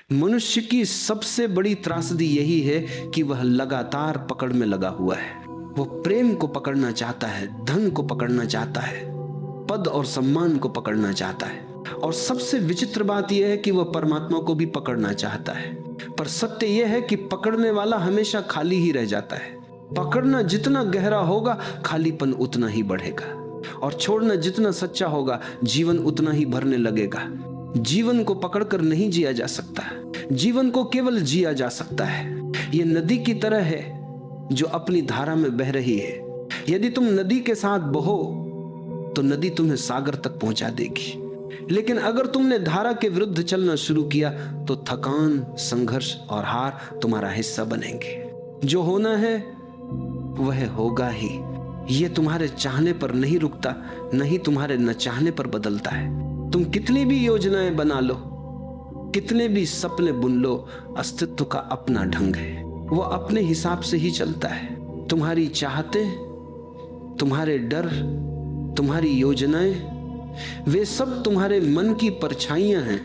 मनुष्य की सबसे बड़ी त्रासदी यही है कि वह लगातार पकड़ में लगा हुआ है। वो प्रेम को पकड़ना चाहता है, धन को पकड़ना चाहता है, पद और सम्मान को पकड़ना चाहता है, और सबसे विचित्र बात यह है कि वह परमात्मा को भी पकड़ना चाहता है। पर सत्य यह है कि पकड़ने वाला हमेशा खाली ही रह जाता है। पकड़ना जितना गहरा होगा, खालीपन उतना ही बढ़ेगा, और छोड़ना जितना सच्चा होगा, जीवन उतना ही भरने लगेगा। जीवन को पकड़कर नहीं जिया जा सकता, जीवन को केवल जिया जा सकता है। यह नदी की तरह है जो अपनी धारा में बह रही है। यदि तुम नदी के साथ बहो तो नदी तुम्हें सागर तक पहुंचा देगी, लेकिन अगर तुमने धारा के विरुद्ध चलना शुरू किया तो थकान, संघर्ष और हार तुम्हारा हिस्सा बनेंगे। जो होना है वह होगा ही। यह तुम्हारे चाहने पर नहीं रुकता, नहीं तुम्हारे न चाहने पर बदलता है। तुम कितनी भी योजनाएं बना लो, कितने भी सपने बुन लो, अस्तित्व का अपना ढंग है। वो अपने हिसाब से ही चलता है। तुम्हारी चाहतें, तुम्हारे डर, तुम्हारी योजनाएं, वे सब तुम्हारे मन की परछाइयां हैं,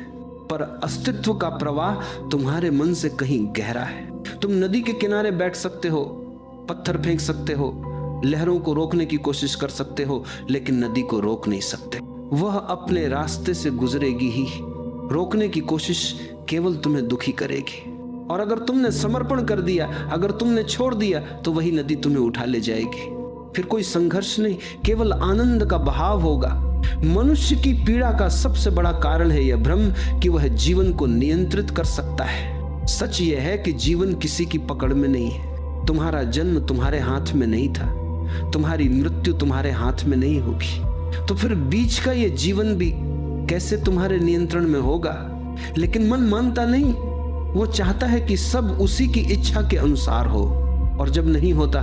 पर अस्तित्व का प्रवाह तुम्हारे मन से कहीं गहरा है। तुम नदी के किनारे बैठ सकते हो, पत्थर फेंक सकते हो, लहरों को रोकने की कोशिश कर सकते हो, लेकिन नदी को रोक नहीं सकते। वह अपने रास्ते से गुजरेगी ही। रोकने की कोशिश केवल तुम्हें दुखी करेगी। और अगर तुमने समर्पण कर दिया, अगर तुमने छोड़ दिया, तो वही नदी तुम्हें उठा ले जाएगी। फिर कोई संघर्ष नहीं, केवल आनंद का बहाव होगा। मनुष्य की पीड़ा का सबसे बड़ा कारण है यह भ्रम कि वह जीवन को नियंत्रित कर सकता है। सच यह है कि जीवन किसी की पकड़ में नहीं है। तुम्हारा जन्म तुम्हारे हाथ में नहीं था, तुम्हारी मृत्यु तुम्हारे हाथ में नहीं होगी, तो फिर बीच का ये जीवन भी कैसे तुम्हारे नियंत्रण में होगा? लेकिन मन मानता नहीं। वो चाहता है कि सब उसी की इच्छा के अनुसार हो, और जब नहीं होता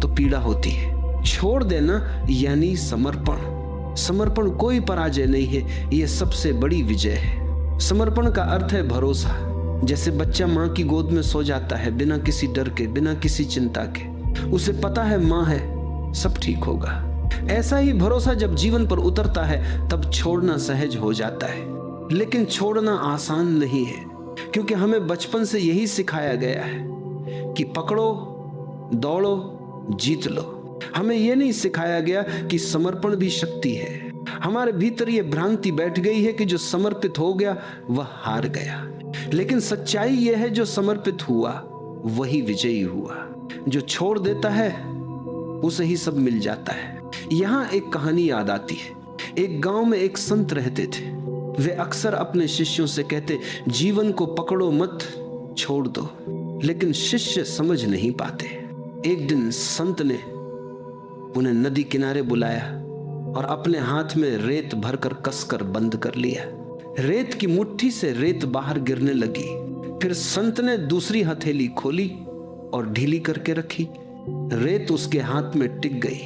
तो पीड़ा होती है। छोड़ देना यानी समर्पण। समर्पण कोई पराजय नहीं है, यह सबसे बड़ी विजय है। समर्पण का अर्थ है भरोसा। जैसे बच्चा माँ की गोद में सो जाता है बिना किसी डर के, बिना किसी चिंता के। उसे पता है माँ है, सब ठीक होगा। ऐसा ही भरोसा जब जीवन पर उतरता है तब छोड़ना सहज हो जाता है। लेकिन छोड़ना आसान नहीं है, क्योंकि हमें बचपन से यही सिखाया गया है कि पकड़ो, दौड़ो, जीत लो। हमें यह नहीं सिखाया गया कि समर्पण भी शक्ति है। हमारे भीतर यह भ्रांति बैठ गई है कि जो समर्पित हो गया वह हार गया। लेकिन सच्चाई यह है, जो समर्पित हुआ वही विजयी हुआ। जो छोड़ देता है उसे ही सब मिल जाता है। यहाँ एक कहानी याद आती है। एक गांव में एक संत रहते थे। वे अक्सर अपने शिष्यों से कहते, जीवन को पकड़ो मत, छोड़ दो। लेकिन शिष्य समझ नहीं पाते। एक दिन संत ने उन्हें नदी किनारे बुलाया और अपने हाथ में रेत भरकर कसकर बंद कर लिया। रेत की मुट्ठी से रेत बाहर गिरने लगी। फिर संत ने दूसरी हथेली खोली और ढीली करके रखी। रेत उसके हाथ में टिक गई।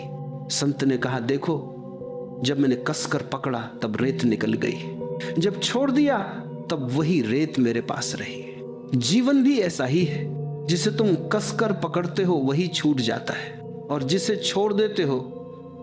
संत ने कहा, देखो, जब मैंने कसकर पकड़ा तब रेत निकल गई, जब छोड़ दिया तब वही रेत मेरे पास रही। जीवन भी ऐसा ही है। जिसे तुम कसकर पकड़ते हो वही छूट जाता है, और जिसे छोड़ देते हो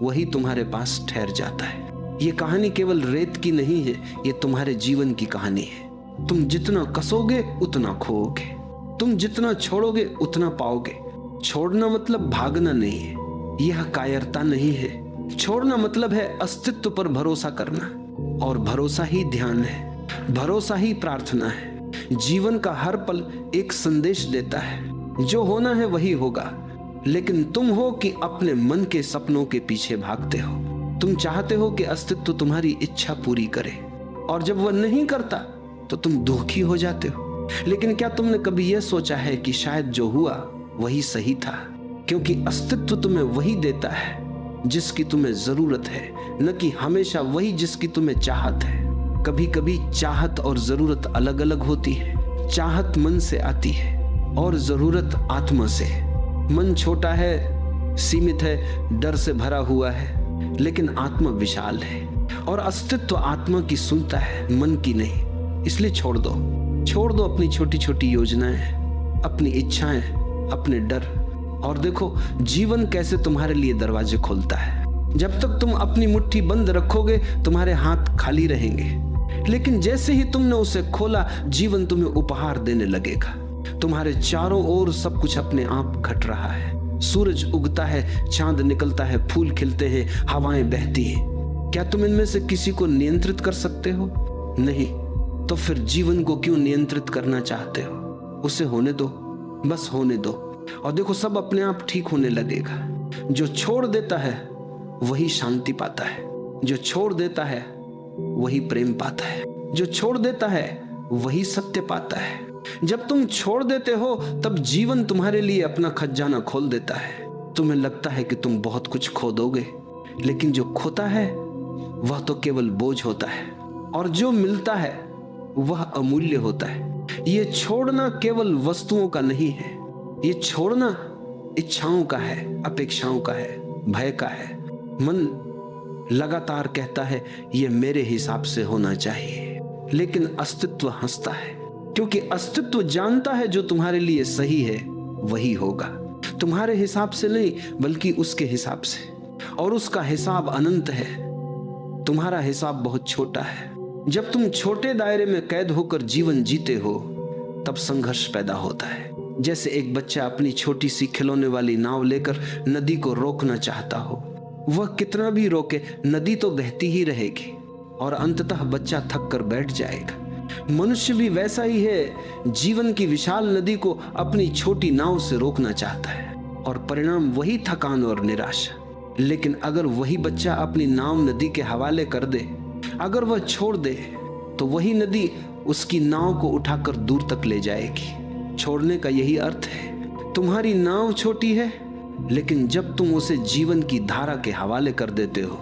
वही तुम्हारे पास ठहर जाता है। ये कहानी केवल रेत की नहीं है, ये तुम्हारे जीवन की कहानी है। तुम जितना कसोगे उतना खोओगे, तुम जितना छोड़ोगे उतना पाओगे। छोड़ना मतलब भागना नहीं है, यह कायरता नहीं है। छोड़ना मतलब है अस्तित्व पर भरोसा करना, और भरोसा ही ध्यान है, भरोसा ही प्रार्थना है। जीवन का हर पल एक संदेश देता है, जो होना है वही होगा। लेकिन तुम हो कि अपने मन के सपनों के पीछे भागते हो। तुम चाहते हो कि अस्तित्व तुम्हारी इच्छा पूरी करे, और जब वह नहीं करता तो तुम दुखी हो जाते हो। लेकिन क्या तुमने कभी यह सोचा है कि शायद जो हुआ वही सही था? क्योंकि अस्तित्व तुम्हें वही देता है जिसकी तुम्हें जरूरत है, न कि हमेशा वही जिसकी तुम्हें चाहत है। कभी कभी चाहत और जरूरत अलग अलग होती है। चाहत मन से आती है और जरूरत आत्मा से। मन छोटा है, सीमित है, डर से भरा हुआ है, लेकिन आत्मा विशाल है, और अस्तित्व आत्मा की सुनता है, मन की नहीं। इसलिए छोड़ दो अपनी छोटी छोटी योजनाएं, अपनी इच्छाएं, अपने डर, और देखो जीवन कैसे तुम्हारे लिए दरवाजे खोलता है। जब तक तुम अपनी मुट्ठी बंद रखोगे तुम्हारे हाथ खाली रहेंगे, लेकिन जैसे ही तुमने उसे खोला, जीवन तुम्हें उपहार देने लगेगा। तुम्हारे चारों ओर सब कुछ अपने आप घट रहा है। सूरज उगता है, चांद निकलता है, फूल खिलते हैं, हवाएं बहती हैं। क्या तुम इनमें से किसी को नियंत्रित कर सकते हो? नहीं। तो फिर जीवन को क्यों नियंत्रित करना चाहते हो? उसे होने दो, बस होने दो, और देखो सब अपने आप ठीक होने लगेगा। जो छोड़ देता है वही शांति पाता है, जो छोड़ देता है वही प्रेम पाता है, जो छोड़ देता है वही सत्य पाता है। जब तुम छोड़ देते हो तब जीवन तुम्हारे लिए अपना खजाना खोल देता है। तुम्हें लगता है कि तुम बहुत कुछ खो दोगे, लेकिन जो खोता है वह तो केवल बोझ होता है, और जो मिलता है वह अमूल्य होता है। ये छोड़ना केवल वस्तुओं का नहीं है, ये छोड़ना इच्छाओं का है, अपेक्षाओं का है, भय का है। मन लगातार कहता है ये मेरे हिसाब से होना चाहिए, लेकिन अस्तित्व हंसता है, क्योंकि अस्तित्व जानता है जो तुम्हारे लिए सही है वही होगा। तुम्हारे हिसाब से नहीं, बल्कि उसके हिसाब से, और उसका हिसाब अनंत है। तुम्हारा हिसाब बहुत छोटा है। जब तुम छोटे दायरे में कैद होकर जीवन जीते हो तब संघर्ष पैदा होता है। जैसे एक बच्चा अपनी छोटी सी खिलौने वाली नाव लेकर नदी को रोकना चाहता हो। वह कितना भी रोके, नदी तो बहती ही रहेगी और अंततः बच्चा थक कर बैठ जाएगा। मनुष्य भी वैसा ही है, जीवन की विशाल नदी को अपनी छोटी नाव से रोकना चाहता है, और परिणाम वही थकान और निराशा। लेकिन अगर वही बच्चा अपनी नाव नदी के हवाले कर दे, अगर वह छोड़ दे, तो वही नदी उसकी नाव को उठाकर दूर तक ले जाएगी। छोड़ने का यही अर्थ है। तुम्हारी नाव छोटी है, लेकिन जब तुम उसे जीवन की धारा के हवाले कर देते हो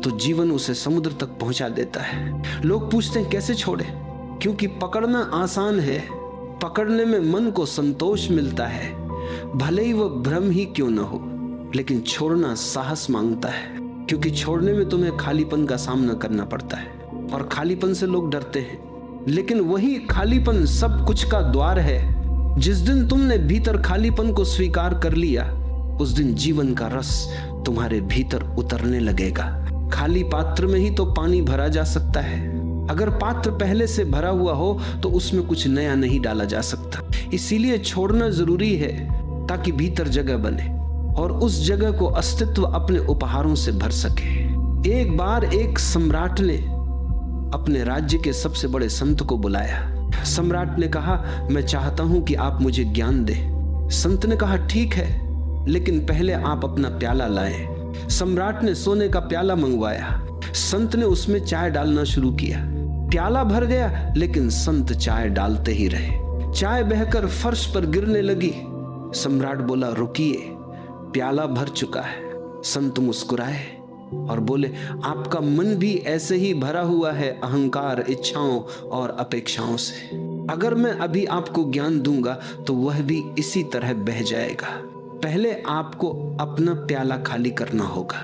तो जीवन उसे समुद्र तक पहुंचा देता है। लोग पूछते हैं कैसे छोड़े? क्योंकि पकड़ना आसान है, पकड़ने में मन को संतोष मिलता है, भले ही वह भ्रम ही क्यों न हो। लेकिन छोड़ना साहस मांगता है, क्योंकि छोड़ने में तुम्हें खालीपन का सामना करना पड़ता है, और खालीपन से लोग डरते हैं। लेकिन वही खालीपन सब कुछ का द्वार है। जिस दिन तुमने भीतर खालीपन को स्वीकार कर लिया, उस दिन जीवन का रस तुम्हारे भीतर उतरने लगेगा। खाली पात्र में ही तो पानी भरा जा सकता है। अगर पात्र पहले से भरा हुआ हो तो उसमें कुछ नया नहीं डाला जा सकता। इसीलिए छोड़ना जरूरी है, ताकि भीतर जगह बने और उस जगह को अस्तित्व अपने उपहारों से भर सके। एक बार एक सम्राट ने अपने राज्य के सबसे बड़े संत को बुलाया। सम्राट ने कहा, मैं चाहता हूं कि आप मुझे ज्ञान दें। संत ने कहा, ठीक है, लेकिन पहले आप अपना प्याला लाएं। सम्राट ने सोने का प्याला मंगवाया। संत ने उसमें चाय डालना शुरू किया। प्याला भर गया, लेकिन संत चाय डालते ही रहे। चाय बहकर फर्श पर गिरने लगी। सम्राट बोला, रुकिए, प्याला भर चुका है। संत मुस्कुराए और बोले, आपका मन भी ऐसे ही भरा हुआ है अहंकार, इच्छाओं और अपेक्षाओं से। अगर मैं अभी आपको ज्ञान दूंगा तो वह भी इसी तरह बह जाएगा। पहले आपको अपना प्याला खाली करना होगा,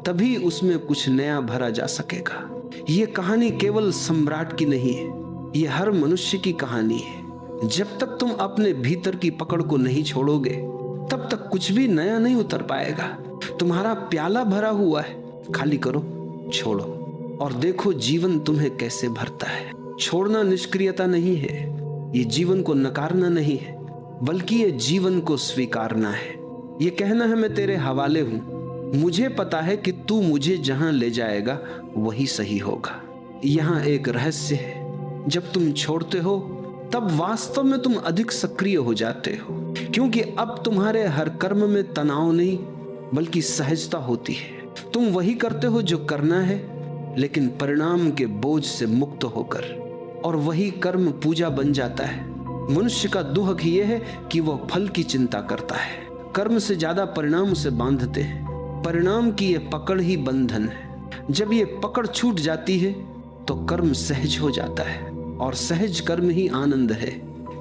तभी उसमें कुछ नया भरा जा सकेगा। ये कहानी केवल सम्राट की नहीं है, ये हर मनुष्य की कहानी है। जब तक तुम अपने भीतर की पकड़ को नहीं छोड़ोगे, तब तक कुछ भी नया नहीं उतर पाएगा। तुम्हारा प्याला भरा हुआ है, खाली करो, छोड़ो, और देखो जीवन तुम्हें कैसे भरता है। छोड़ना निष्क्रियता नहीं है, ये जीवन को नकारना नहीं है, बल्कि ये जीवन को स्वीकारना है। ये कहना है, मैं तेरे हवाले हूं, मुझे पता है कि तू मुझे जहां ले जाएगा वही सही होगा। यहाँ एक रहस्य है, जब तुम छोड़ते हो तब वास्तव में तुम अधिक सक्रिय हो जाते हो, क्योंकि अब तुम्हारे हर कर्म में तनाव नहीं बल्कि सहजता होती है। तुम वही करते हो जो करना है, लेकिन परिणाम के बोझ से मुक्त होकर, और वही कर्म पूजा बन जाता है। मनुष्य का दुख यह है कि वह फल की चिंता करता है, कर्म से ज्यादा परिणाम उसे बांधते हैं। परिणाम की यह पकड़ ही बंधन है। जब ये पकड़ छूट जाती है तो कर्म सहज हो जाता है, और सहज कर्म ही आनंद है।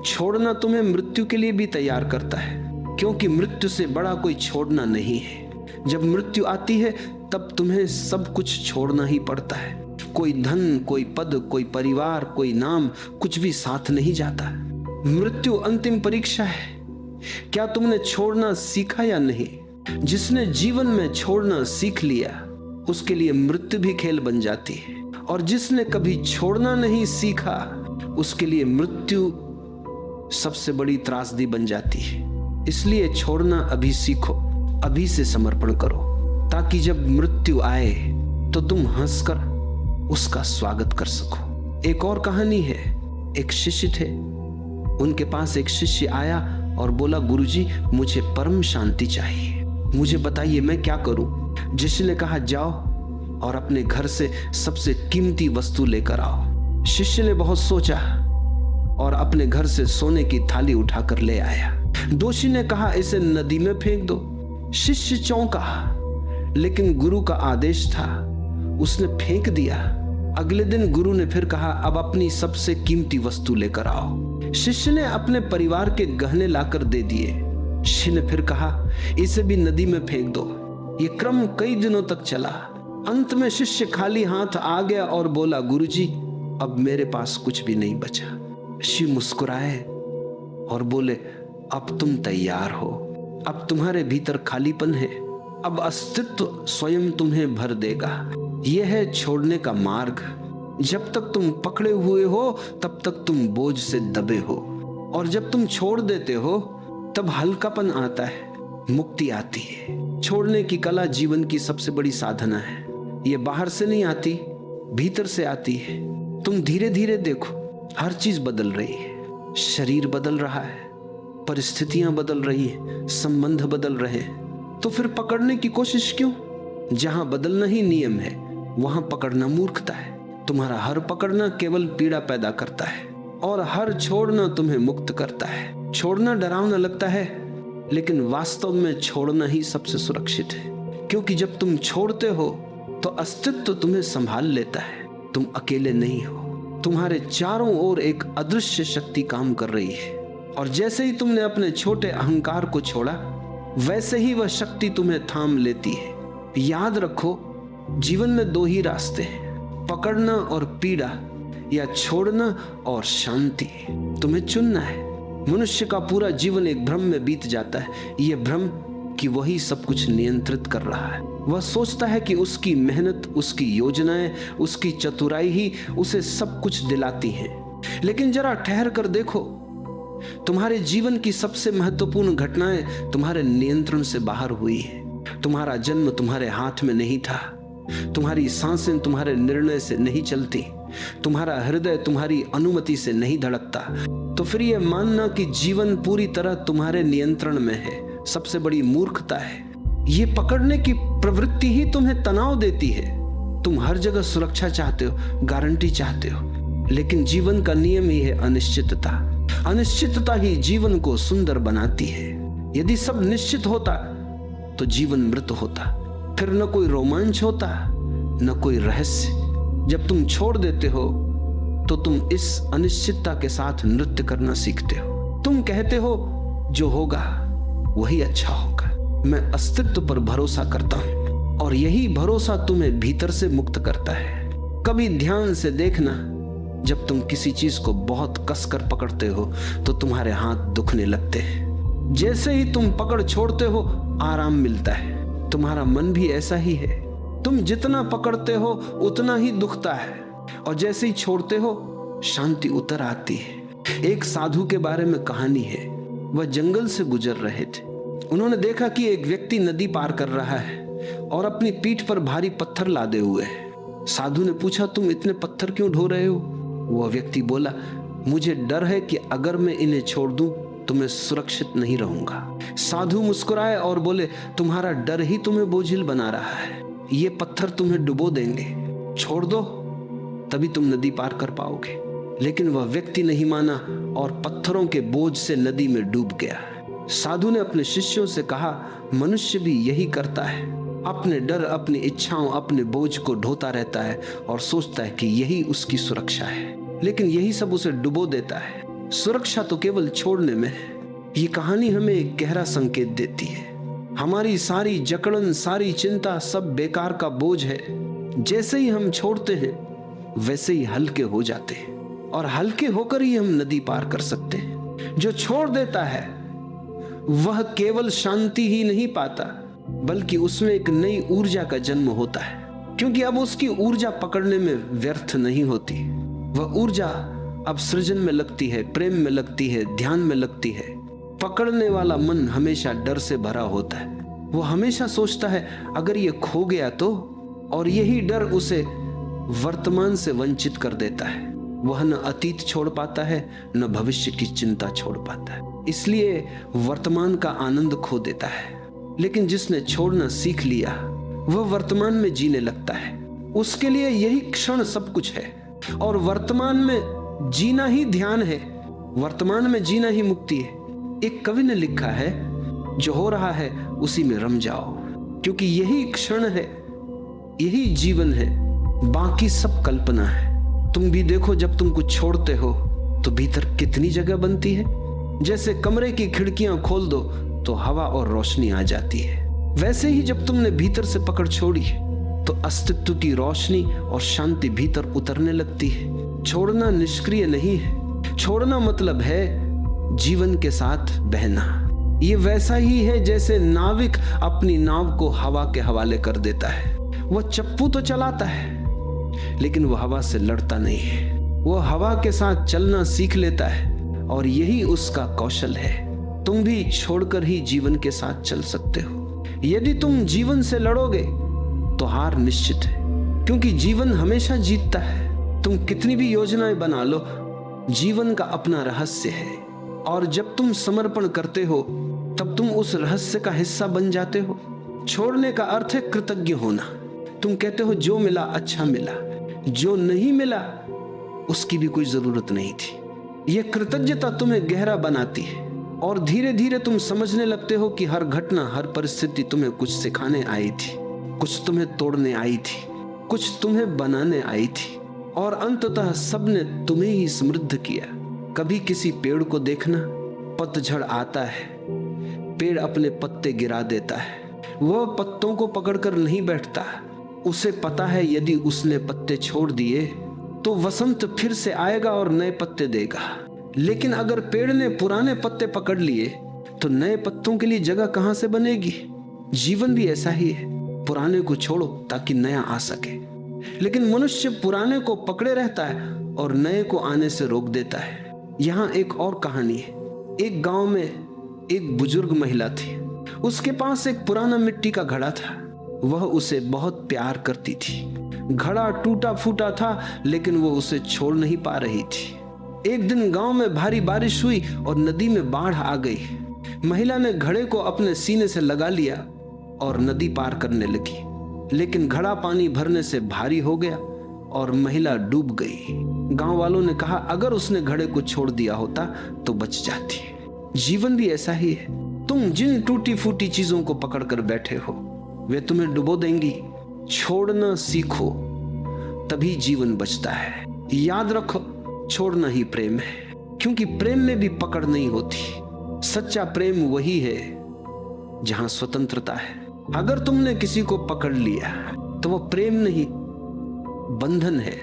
छोड़ना तुम्हें मृत्यु के लिए भी तैयार करता है, क्योंकि मृत्यु से बड़ा कोई छोड़ना नहीं है। जब मृत्यु आती है तब तुम्हें सब कुछ छोड़ना ही पड़ता है। कोई धन, कोई पद, कोई परिवार, कोई नाम, कुछ भी साथ नहीं जाता। मृत्यु अंतिम परीक्षा है। क्या तुमने छोड़ना सीखा या नहीं? जिसने जीवन में छोड़ना सीख लिया, उसके लिए मृत्यु भी खेल बन जाती है, और जिसने कभी छोड़ना नहीं सीखा उसके लिए मृत्यु सबसे बड़ी त्रासदी बन जाती है। इसलिए छोड़ना अभी सीखो, अभी से समर्पण करो, ताकि जब मृत्यु आए तो तुम हंसकर उसका स्वागत कर सको। एक और कहानी है। एक शिष्य थे, उनके पास एक शिष्य आया और बोला, गुरुजी मुझे परम शांति चाहिए, मुझे बताइए मैं क्या करूं। शिष्य ने कहा, जाओ और अपने घर से सबसे कीमती वस्तु लेकर आओ। शिष्य ने बहुत सोचा और अपने घर से सोने की थाली उठाकर ले आया। दोषी ने कहा, इसे नदी में फेंक दो। शिष्य चौंका, लेकिन गुरु का आदेश था, उसने फेंक दिया। अगले दिन गुरु ने फिर कहा, अब अपनी सबसे कीमती वस्तु लेकर आओ। शिष्य ने अपने परिवार के गहने लाकर दे दिए। शिष्य ने फिर कहा, इसे भी नदी में फेंक दो। ये क्रम कई दिनों तक चला। अंत में शिष्य खाली हाथ आ गया और बोला, गुरुजी अब मेरे पास कुछ भी नहीं बचा। शिष्य मुस्कुराए और बोले, अब तुम तैयार हो, अब तुम्हारे भीतर खालीपन है, अब अस्तित्व स्वयं तुम्हें भर देगा। यह है छोड़ने का मार्ग। जब तक तुम पकड़े हुए हो तब तक तुम बोझ से दबे हो, और जब तुम छोड़ देते हो तब हल्कापन आता है, मुक्ति आती है। छोड़ने की कला जीवन की सबसे बड़ी साधना है। ये बाहर से नहीं आती, भीतर से आती है। तुम धीरे धीरे देखो, हर चीज बदल रही है। शरीर बदल रहा है, परिस्थितियां बदल रही हैं, संबंध बदल रहे हैं। तो फिर पकड़ने की कोशिश क्यों? जहां बदलना ही नियम है वहां पकड़ना मूर्खता है। तुम्हारा हर पकड़ना केवल पीड़ा पैदा करता है और हर छोड़ना तुम्हें मुक्त करता है। छोड़ना डरावना लगता है, लेकिन वास्तव में छोड़ना ही सबसे सुरक्षित है, क्योंकि जब तुम छोड़ते हो तो अस्तित्व तुम्हें संभाल लेता है। तुम अकेले नहीं हो, तुम्हारे चारों ओर एक अदृश्य शक्ति काम कर रही है, और जैसे ही तुमने अपने छोटे अहंकार को छोड़ा वैसे ही वह शक्ति तुम्हें थाम लेती है। याद रखो, जीवन में दो ही रास्ते हैं, पकड़ना और पीड़ा, या छोड़ना और शांति। तुम्हें चुनना है। मनुष्य का पूरा जीवन एक भ्रम में बीत जाता है, यह भ्रम कि वही सब कुछ नियंत्रित कर रहा है। वह सोचता है कि उसकी मेहनत, उसकी योजनाएं, उसकी चतुराई ही उसे सब कुछ दिलाती हैं। लेकिन जरा ठहर कर देखो, तुम्हारे जीवन की सबसे महत्वपूर्ण घटनाएं तुम्हारे नियंत्रण से बाहर हुई है। तुम्हारा जन्म तुम्हारे हाथ में नहीं था, तुम्हारी सांसें तुम्हारे निर्णय से नहीं चलती, तुम्हारा हृदय तुम्हारी अनुमति से नहीं धड़कता। तो फिर यह मानना कि जीवन पूरी तरह तुम्हारे नियंत्रण में है सबसे बड़ी मूर्खता है। ये पकड़ने की प्रवृत्ति ही तुम्हें तनाव देती है। तुम हर जगह सुरक्षा चाहते हो, गारंटी चाहते हो, लेकिन जीवन का नियम ही है अनिश्चितता। अनिश्चितता ही जीवन को सुंदर बनाती है। यदि सब निश्चित होता तो जीवन मृत होता, फिर न कोई रोमांच होता न कोई रहस्य। जब तुम छोड़ देते हो तो तुम इस अनिश्चितता के साथ नृत्य करना सीखते हो। तुम कहते हो जो होगा वही अच्छा होगा। मैं अस्तित्व पर भरोसा करता हूं, और यही भरोसा तुम्हें भीतर से मुक्त करता है। कभी ध्यान से देखना, जब तुम किसी चीज को बहुत कसकर पकड़ते हो तो तुम्हारे हाथ दुखने लगते हैं। जैसे ही तुम पकड़ छोड़ते हो आराम मिलता है। तुम्हारा मन भी ऐसा ही है। तुम जितना पकड़ते हो उतना ही दुखता है, और जैसे ही छोड़ते हो शांति उतर आती है। एक साधु के बारे में कहानी है। वह जंगल से गुजर रहे थे। उन्होंने देखा कि एक व्यक्ति नदी पार कर रहा है और अपनी पीठ पर भारी पत्थर लादे हुए है। साधु ने पूछा, तुम इतने पत्थर क्यों ढो रहे हो? वह व्यक्ति बोला, मुझे डर है कि अगर मैं इन्हें छोड़ दूं तो मैं सुरक्षित नहीं रहूंगा। साधु मुस्कुराए और बोले, तुम्हारा डर ही तुम्हें बोझिल बना रहा है। ये पत्थर तुम्हें डुबो देंगे, छोड़ दो, तभी तुम नदी पार कर पाओगे। लेकिन वह व्यक्ति नहीं माना और पत्थरों के बोझ से नदी में डूब गया। साधु ने अपने शिष्यों से कहा, मनुष्य भी यही करता है। अपने डर, अपनी इच्छाओं, अपने बोझ को ढोता रहता है और सोचता है कि यही उसकी सुरक्षा है, लेकिन यही सब उसे डुबो देता है। सुरक्षा तो केवल छोड़ने में है। ये कहानी हमें एक गहरा संकेत देती है। हमारी सारी जकड़न, सारी चिंता सब बेकार का बोझ है। जैसे ही हम छोड़ते हैं वैसे ही हल्के हो जाते हैं, और हल्के होकर ही हम नदी पार कर सकते हैं। जो छोड़ देता है वह केवल शांति ही नहीं पाता, बल्कि उसमें एक नई ऊर्जा का जन्म होता है। क्योंकि अब उसकी ऊर्जा पकड़ने में व्यर्थ नहीं होती। वह ऊर्जा अब सृजन में लगती है, प्रेम में लगती है, ध्यान में लगती है। पकड़ने वाला मन हमेशा डर से भरा होता है। वो हमेशा सोचता है अगर ये खो गया तो, और यही डर उसे वर्तमान से वंचित कर देता है। वह न अतीत छोड़ पाता है, न भविष्य की चिंता छोड़ पाता है, इसलिए वर्तमान का आनंद खो देता है। लेकिन जिसने छोड़ना सीख लिया वह वर्तमान में जीने लगता है। उसके लिए यही क्षण सब कुछ है, और वर्तमान में जीना ही ध्यान है, वर्तमान में जीना ही मुक्ति है। एक कवि ने लिखा है, जो हो रहा है उसी में रम जाओ, क्योंकि यही क्षण है, यही जीवन है, बाकी सब कल्पना है। तुम भी देखो, जब तुम कुछ छोड़ते हो तो भीतर कितनी जगह बनती है। जैसे कमरे की खिड़कियां खोल दो तो हवा और रोशनी आ जाती है, वैसे ही जब तुमने भीतर से पकड़ छोड़ी तो अस्तित्व की रोशनी और शांति भीतर उतरने लगती है। छोड़ना निष्क्रिय नहीं है, छोड़ना मतलब है जीवन के साथ बहना। ये वैसा ही है जैसे नाविक अपनी नाव को हवा के हवाले कर देता है। वह चप्पू तो चलाता है, लेकिन वह हवा से लड़ता नहीं है। वह हवा के साथ चलना सीख लेता है, और यही उसका कौशल है। तुम भी छोड़कर ही जीवन के साथ चल सकते हो। यदि तुम जीवन से लड़ोगे तो हार निश्चित है, क्योंकि जीवन हमेशा जीतता है। तुम कितनी भी योजनाएं बना लो, जीवन का अपना रहस्य है, और जब तुम समर्पण करते हो तब तुम उस रहस्य का हिस्सा बन जाते हो। छोड़ने का अर्थ है कृतज्ञ होना। तुम कहते हो जो मिला अच्छा मिला, जो नहीं मिला उसकी भी कोई जरूरत नहीं थी। यह कृतज्ञता तुम्हें गहरा बनाती है, और धीरे धीरे तुम समझने लगते हो कि हर घटना, हर परिस्थिति तुम्हें कुछ सिखाने आई थी, कुछ तुम्हें तोड़ने आई थी, कुछ तुम्हें बनाने आई थी, और अंततः सबने तुम्हें ही समृद्ध किया। कभी किसी पेड़ को देखना, पतझड़ आता है, पेड़ अपने पत्ते गिरा देता है। वह पत्तों को पकड़कर नहीं बैठता, उसे पता है यदि उसने पत्ते छोड़ दिए तो वसंत फिर से आएगा और नए पत्ते देगा। लेकिन अगर पेड़ ने पुराने पत्ते पकड़ लिए तो नए पत्तों के लिए जगह कहां से बनेगी। जीवन भी ऐसा ही है, पुराने को छोड़ो ताकि नया आ सके। लेकिन मनुष्य पुराने को पकड़े रहता है और नए को आने से रोक देता है। यहाँ एक और कहानी है। एक गांव में एक बुजुर्ग महिला थी। उसके पास एक पुराना मिट्टी का घड़ा था। वह उसे बहुत प्यार करती थी। घड़ा टूटा फूटा था, लेकिन वो उसे छोड़ नहीं पा रही थी। एक दिन गांव में भारी बारिश हुई और नदी में बाढ़ आ गई। महिला ने घड़े को अपने सीने से लगा लिया और नदी पार करने लगी, लेकिन घड़ा पानी भरने से भारी हो गया और महिला डूब गई। गांव वालों ने कहा अगर उसने घड़े को छोड़ दिया होता तो बच जाती। जीवन भी ऐसा ही है। तुम जिन टूटी फूटी चीजों को पकड़कर बैठे हो वे तुम्हें डुबो देंगी। छोड़ना सीखो, तभी जीवन बचता है। याद रखो, छोड़ना ही प्रेम है, क्योंकि प्रेम में भी पकड़ नहीं होती। सच्चा प्रेम वही है जहां स्वतंत्रता है। अगर तुमने किसी को पकड़ लिया तो वो प्रेम नहीं, बंधन है,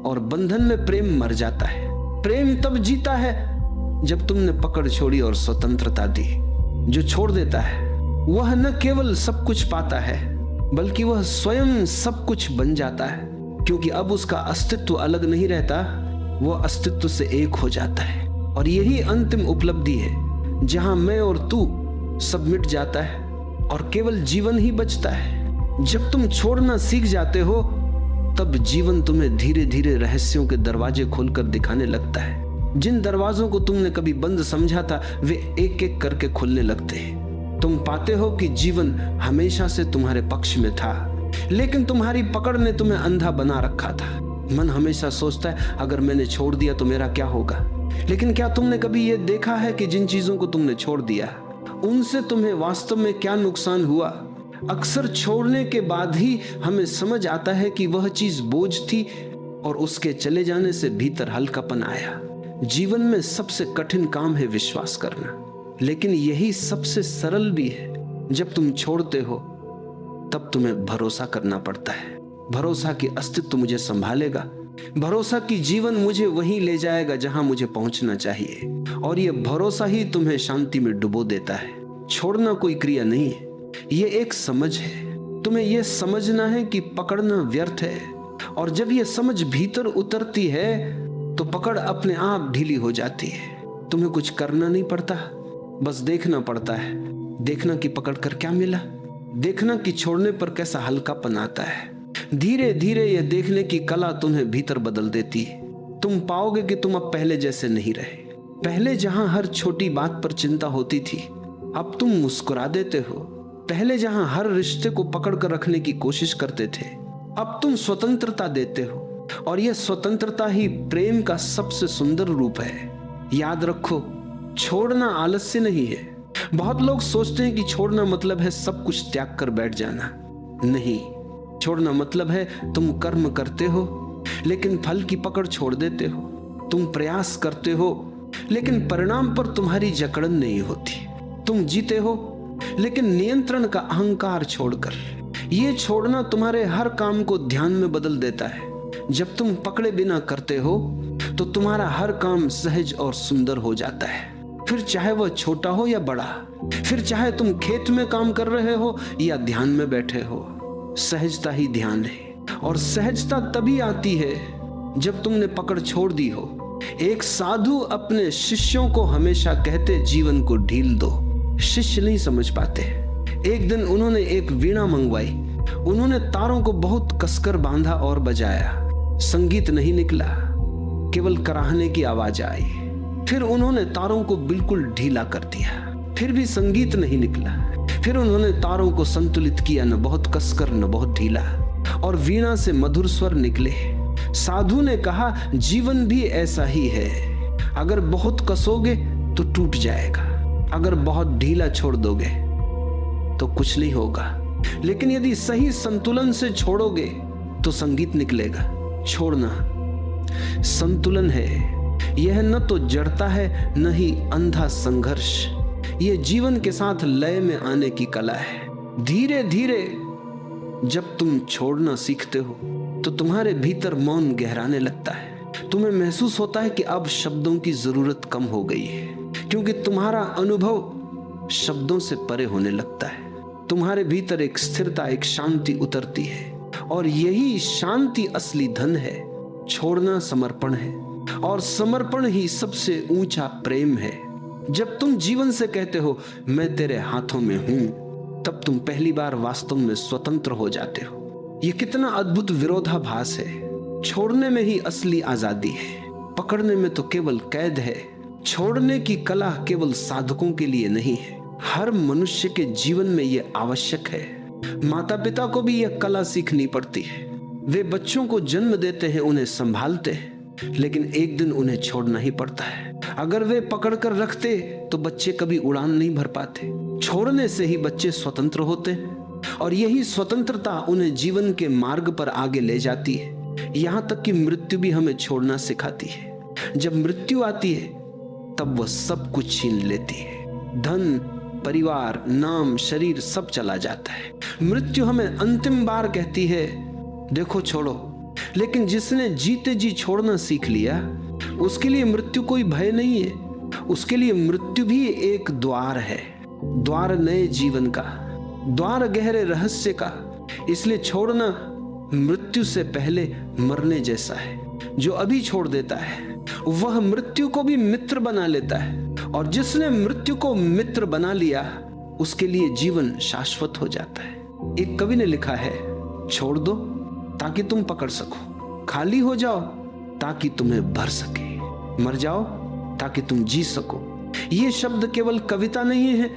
और बंधन में प्रेम मर जाता है। प्रेम तब जीता है जब तुमने पकड़ छोड़ी और स्वतंत्रता दी। जो छोड़ देता है वह न केवल सब कुछ पाता है, बल्कि वह स्वयं सब कुछ बन जाता है, क्योंकि अब उसका अस्तित्व अलग नहीं रहता, वह अस्तित्व से एक हो जाता है। और यही अंतिम उपलब्धि है जहां मैं और तू सब मिट जाता है और केवल जीवन ही बचता है। जब तुम छोड़ना सीख जाते हो तब जीवन तुम्हें धीरे धीरे रहस्यों के दरवाजे खोलकर दिखाने लगता है। जिन दरवाजों को तुमने कभी बंद समझा था वे एक एक करके खुलने लगते हैं। तुम पाते हो कि जीवन हमेशा से तुम्हारे पक्ष में था, लेकिन तुम्हारी पकड़ ने तुम्हें अंधा बना रखा था। मन हमेशा सोचता है अगर मैंने छोड़ दिया तो मेरा क्या होगा। लेकिन क्या तुमने कभी यह देखा है कि जिन चीजों को तुमने छोड़ दिया उनसे तुम्हें वास्तव में क्या नुकसान हुआ? अक्सर छोड़ने के बाद ही हमें समझ आता है कि वह चीज बोझ थी और उसके चले जाने से भीतर हल्कापन आया। जीवन में सबसे कठिन काम है विश्वास करना, लेकिन यही सबसे सरल भी है। जब तुम छोड़ते हो तब तुम्हें भरोसा करना पड़ता है। भरोसा कि अस्तित्व मुझे संभालेगा, भरोसा कि जीवन मुझे वहीं ले जाएगा जहां मुझे पहुंचना चाहिए, और यह भरोसा ही तुम्हें शांति में डुबो देता है। छोड़ना कोई क्रिया नहीं है, यह एक समझ है। तुम्हें यह समझना है कि पकड़ना व्यर्थ है, और जब यह समझ भीतर उतरती है तो पकड़ अपने आप ढीली हो जाती है। तुम्हें कुछ करना नहीं पड़ता, बस देखना पड़ता है। देखना कि पकड़ कर क्या मिला, देखना कि छोड़ने पर कैसा हल्कापन आता है। धीरे धीरे यह देखने की कला तुम्हें भीतर बदल देती है। तुम पाओगे कि तुम अब पहले जैसे नहीं रहे। पहले जहां हर छोटी बात पर चिंता होती थी, अब तुम मुस्कुरा देते हो। पहले जहां हर रिश्ते को पकड़ कर रखने की कोशिश करते थे, अब तुम स्वतंत्रता देते हो, और यह स्वतंत्रता ही प्रेम का सबसे सुंदर रूप है। याद रखो, छोड़ना आलस्य नहीं है। बहुत लोग सोचते हैं कि छोड़ना मतलब है सब कुछ त्याग कर बैठ जाना। नहीं, छोड़ना मतलब है तुम कर्म करते हो लेकिन फल की पकड़ छोड़ देते हो। तुम प्रयास करते हो लेकिन परिणाम पर तुम्हारी जकड़न नहीं होती। तुम जीते हो लेकिन नियंत्रण का अहंकार छोड़कर। ये छोड़ना तुम्हारे हर काम को ध्यान में बदल देता है। जब तुम पकड़े बिना करते हो तो तुम्हारा हर काम सहज और सुंदर हो जाता है। फिर चाहे वह छोटा हो या बड़ा, फिर चाहे तुम खेत में काम कर रहे हो या ध्यान में बैठे हो, सहजता ही ध्यान है। और सहजता तभी आती है जब तुमने पकड़ छोड़ दी हो। एक साधु अपने शिष्यों को हमेशा कहते, जीवन को ढील दो। शिष्य नहीं समझ पाते। एक दिन उन्होंने एक वीणा मंगवाई। उन्होंने तारों को बहुत कसकर बांधा और बजाया। संगीत नहीं निकला, केवल कराहने की आवाज आई। फिर उन्होंने तारों को बिल्कुल ढीला कर दिया, फिर भी संगीत नहीं निकला। फिर उन्होंने तारों को संतुलित किया, न बहुत कसकर न बहुत ढीला, और वीणा से मधुर स्वर निकले। साधु ने कहा, जीवन भी ऐसा ही है। अगर बहुत कसोगे तो टूट जाएगा, अगर बहुत ढीला छोड़ दोगे तो कुछ नहीं होगा। लेकिन यदि सही संतुलन से छोड़ोगे तो संगीत निकलेगा। छोड़ना संतुलन है। यह न तो जड़ता है न ही अंधा संघर्ष। यह जीवन के साथ लय में आने की कला है। धीरे धीरे जब तुम छोड़ना सीखते हो तो तुम्हारे भीतर मौन गहराने लगता है। तुम्हें महसूस होता है कि अब शब्दों की जरूरत कम हो गई है, क्योंकि तुम्हारा अनुभव शब्दों से परे होने लगता है। तुम्हारे भीतर एक स्थिरता, एक शांति उतरती है, और यही शांति असली धन है। छोड़ना समर्पण है, और समर्पण ही सबसे ऊंचा प्रेम है। जब तुम जीवन से कहते हो, मैं तेरे हाथों में हूं, तब तुम पहली बार वास्तव में स्वतंत्र हो जाते हो। यह कितना अद्भुत विरोधाभास है। छोड़ने में ही असली आजादी है, पकड़ने में तो केवल कैद है। छोड़ने की कला केवल साधकों के लिए नहीं है, हर मनुष्य के जीवन में यह आवश्यक है। माता पिता को भी यह कला सीखनी पड़ती है। वे बच्चों को जन्म देते हैं, उन्हें संभालते हैं, लेकिन एक दिन उन्हें छोड़ना ही पड़ता है। अगर वे पकड़कर रखते तो बच्चे कभी उड़ान नहीं भर पाते। छोड़ने से ही बच्चे स्वतंत्र होते हैं, और यही स्वतंत्रता उन्हें जीवन के मार्ग पर आगे ले जाती है। यहाँ तक कि मृत्यु भी हमें छोड़ना सिखाती है। जब मृत्यु आती है तब वह सब कुछ छीन लेती है। धन, परिवार, नाम, शरीर सब चला जाता है। मृत्यु हमें अंतिम बार कहती है, देखो छोड़ो। लेकिन जिसने जीते जी छोड़ना सीख लिया, उसके लिए मृत्यु कोई भय नहीं है। उसके लिए मृत्यु भी एक द्वार है, द्वार नए जीवन का, द्वार गहरे रहस्य का। इसलिए छोड़ना मृत्यु से पहले मरने जैसा है। जो अभी छोड़ देता है वह मृत्यु को भी मित्र बना लेता है, और जिसने मृत्यु को मित्र बना लिया उसके लिए जीवन शाश्वत हो जाता है। एक कवि ने लिखा है, छोड़ दो ताकि तुम पकड़ सको, खाली हो जाओ ताकि तुम्हें भर सके, मर जाओ ताकि तुम जी सको। ये शब्द केवल कविता नहीं है,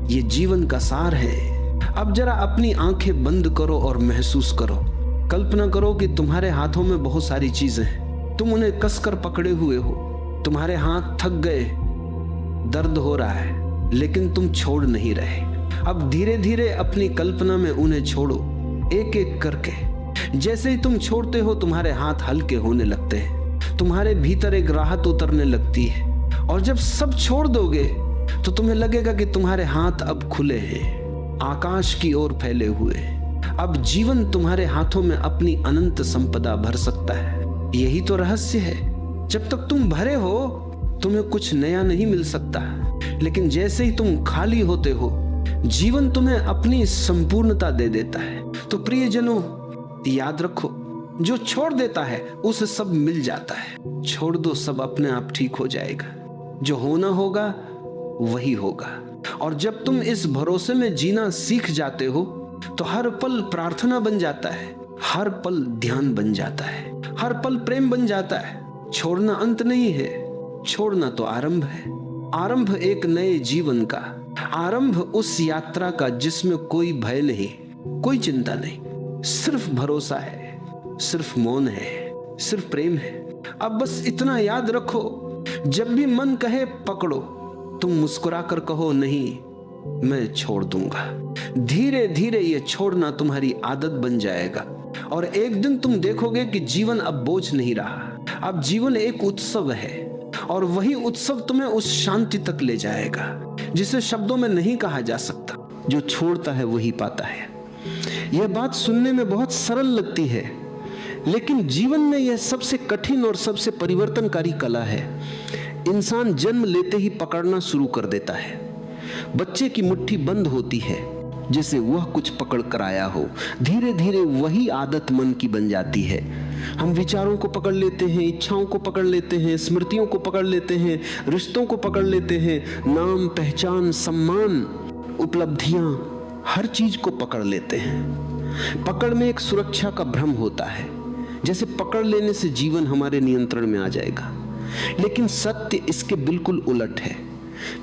ये जीवन का सार है। अब जरा अपनी आंखें बंद करो और महसूस करो। कल्पना करो कि तुम्हारे हाथों में बहुत सारी चीजें हैं, तुम उन्हें कसकर पकड़े हुए हो। तुम्हारे हाथ थक गए, दर्द हो रहा है, लेकिन तुम छोड़ नहीं रहे। अब धीरे धीरे अपनी कल्पना में उन्हें छोड़ो, एक एक करके। जैसे ही तुम छोड़ते हो तुम्हारे हाथ हल्के होने लगते हैं, तुम्हारे भीतर एक राहत उतरने लगती है। और जब सब छोड़ दोगे तो तुम्हें लगेगा कि तुम्हारे हाथ अब खुले हैं, आकाश की ओर फैले हुए। अब जीवन तुम्हारे हाथों में अपनी अनंत संपदा भर सकता है। यही तो रहस्य है। जब तक तुम भरे हो तुम्हें कुछ नया नहीं मिल सकता, लेकिन जैसे ही तुम खाली होते हो जीवन तुम्हें अपनी संपूर्णता दे देता है। तो प्रियजनों, याद रखो, जो छोड़ देता है उसे सब मिल जाता है। छोड़ दो, सब अपने आप ठीक हो जाएगा। जो होना होगा वही होगा। और जब तुम इस भरोसे में जीना सीख जाते हो तो हर पल प्रार्थना बन जाता है, हर पल ध्यान बन जाता है, हर पल प्रेम बन जाता है। छोड़ना अंत नहीं है, छोड़ना तो आरंभ है। आरंभ एक नए जीवन का, आरंभ उस यात्रा का जिसमें कोई भय नहीं, कोई चिंता नहीं, सिर्फ भरोसा है, सिर्फ मौन है, सिर्फ प्रेम है। अब बस इतना याद रखो, जब भी मन कहे पकड़ो, तुम मुस्कुराकर कहो नहीं, मैं छोड़ दूंगा। धीरे धीरे ये छोड़ना तुम्हारी आदत बन जाएगा और एक दिन तुम देखोगे कि जीवन अब बोझ नहीं रहा, अब जीवन एक उत्सव है। और वही उत्सव तुम्हें उस शांति तक ले जाएगा जिसे शब्दों में नहीं कहा जा सकता। जो छोड़ता है वही पाता है। यह बात सुनने में बहुत सरल लगती है, लेकिन जीवन में यह सबसे कठिन और सबसे परिवर्तनकारी कला है। इंसान जन्म लेते ही पकड़ना शुरू कर देता है। बच्चे की मुट्ठी बंद होती है जैसे वह कुछ पकड़ कर आया हो। धीरे धीरे वही आदत मन की बन जाती है। हम विचारों को पकड़ लेते हैं, इच्छाओं को पकड़ लेते हैं, स्मृतियों को पकड़ लेते हैं, रिश्तों को पकड़ लेते हैं, नाम, पहचान, सम्मान, उपलब्धियां, हर चीज को पकड़ लेते हैं। पकड़ में एक सुरक्षा का भ्रम होता है, जैसे पकड़ लेने से जीवन हमारे नियंत्रण में आ जाएगा। लेकिन सत्य इसके बिल्कुल उलट है।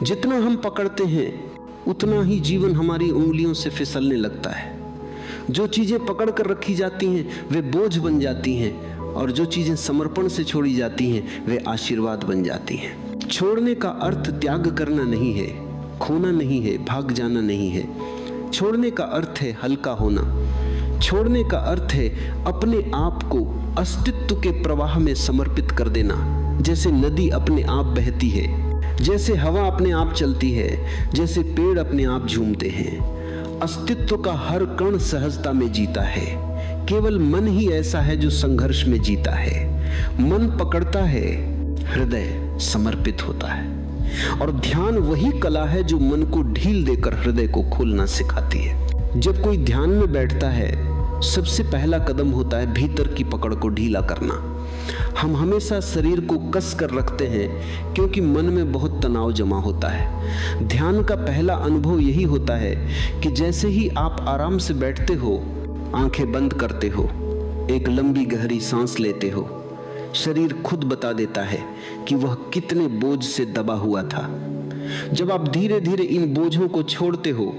जितना हम पकड़ते हैं उतना ही जीवन हमारी उंगलियों से फिसलने लगता है। जो चीजें पकड़ कर रखी जाती हैं वे बोझ बन जाती हैं, और जो चीजें समर्पण से छोड़ी जाती हैं वे आशीर्वाद बन जाती हैं। छोड़ने का अर्थ त्याग करना नहीं है, खोना नहीं है, भाग जाना नहीं है। छोड़ने का अर्थ है हल्का होना। छोड़ने का अर्थ है अपने आप को अस्तित्व के प्रवाह में समर्पित कर देना। जैसे नदी अपने आप बहती है, जैसे हवा अपने आप चलती है, जैसे पेड़ अपने आप झूमते हैं। अस्तित्व का हर कण सहजता में जीता है। केवल मन ही ऐसा है जो संघर्ष में जीता है। मन पकड़ता है, हृदय समर्पित होता है। और ध्यान वही कला है जो मन को ढील देकर हृदय को खोलना सिखाती है। जब कोई ध्यान में बैठता है, सबसे पहला कदम होता है भीतर की पकड़ को ढीला करना। हम हमेशा शरीर को कस कर रखते हैं क्योंकि मन में बहुत तनाव जमा होता है। ध्यान का पहला अनुभव यही होता है कि जैसे ही आप आराम से बैठते हो, आंखें बंद करते हो, एक लंबी गहरी सांस लेते हो, शरीर खुद बता देता है कि वह कितने बोझ से दबा हुआ था। जब आप धीरे धीरे इन बोझों को छोड़ते हो